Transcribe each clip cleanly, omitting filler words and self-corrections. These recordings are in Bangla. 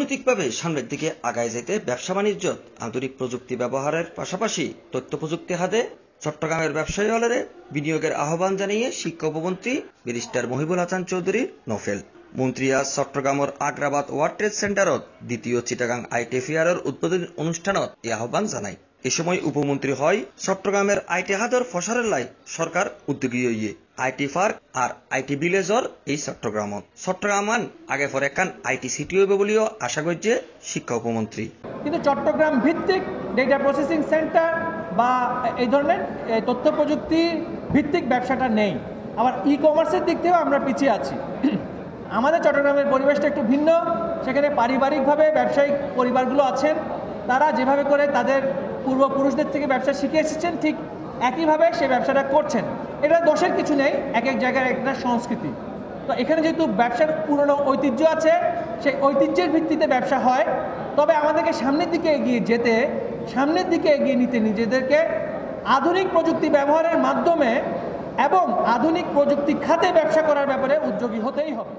অর্থনৈতিকভাবে সামনের দিকে আগায় যেতে ব্যবসা বাণিজ্য আধুনিক প্রযুক্তি ব্যবহারের পাশাপাশি তথ্য প্রযুক্তি হাতে চট্টগ্রামের ব্যবসায়ী হলে বিনিয়োগের আহ্বান জানিয়ে শিক্ষা উপমন্ত্রী ব্যারিস্টার মহিবুল হাসান চৌধুরী নফেল মন্ত্রী আজ চট্টগ্রামের আগ্রাবাদ ওয়ার্ল্ড ট্রেড সেন্টারত দ্বিতীয় চিটাগাং আইটি ফেয়ারের উদ্বোধনী অনুষ্ঠানত এই আহ্বান জানায়। এ সময় উপমন্ত্রী হয় চট্টগ্রামের আইটি হাদর ফসারের লাই সরকার উদ্যোগী হইয়ে আইটি পার্ক আর আইটি ভিলেজর এই চট্টগ্রামান আগে পরে একখান আইটি সিটি হইবে বলেও আশা করছে শিক্ষা উপমন্ত্রী। কিন্তু চট্টগ্রাম ভিত্তিক ডেটা প্রসেসিং সেন্টার বা এই ধরনের তথ্য প্রযুক্তি ভিত্তিক ব্যবসাটা নেই। আবার ই কমার্সের দিক থেকেও আমরা পিছিয়ে আছি। আমাদের চট্টগ্রামের পরিবেশটা একটু ভিন্ন। সেখানে পারিবারিকভাবে ব্যবসায়িক পরিবারগুলো আছেন, তারা যেভাবে করে তাদের পূর্বপুরুষদের থেকে ব্যবসা শিখে এসেছেন ঠিক একইভাবে সেই ব্যবসাটা করছেন। এটা দোষের কিছু নেই, এক এক জায়গায় একটা সংস্কৃতি। তো এখানে যেহেতু ব্যবসার পুরনো ঐতিহ্য আছে, সেই ঐতিহ্যের ভিত্তিতে ব্যবসা হয়। তবে আমাদেরকে সামনের দিকে এগিয়ে নিতে নিজেদেরকে আধুনিক প্রযুক্তি ব্যবহারের মাধ্যমে এবং আধুনিক প্রযুক্তি খাতে ব্যবসা করার ব্যাপারে উদ্যোগী হতেই হবে।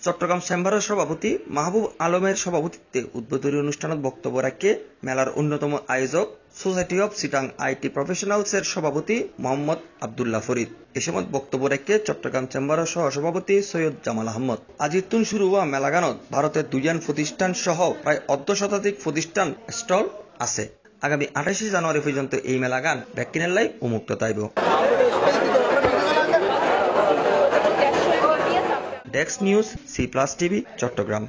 চট্টগ্রাম চেম্বারের সভাপতি মাহবুব আলমের সভাপতিত্বে উদ্বোধনী অনুষ্ঠানত বক্তব্য রাখে মেলার অন্যতম আয়োজক সোসাইটি অব চিটাং আইটি প্রফেশনালসের সভাপতি মোহাম্মদ আবদুল্লাহ ফরিদ। এ সময় বক্তব্য রেখে চট্টগ্রাম চেম্বারের সহসভাপতি সৈয়দ জামাল আহমদ। আজিতুন শুরু হওয়া মেলাগানত ভারতের 2জন প্রতিষ্ঠান সহ প্রায় 1/2 প্রতিষ্ঠান স্টল আছে। আগামী 28 জানুয়ারি পর্যন্ত এই মেলাগান ব্যাকিনের লাই উন্মুক্ত থাকবে। Desk news C+ TV Chittagong.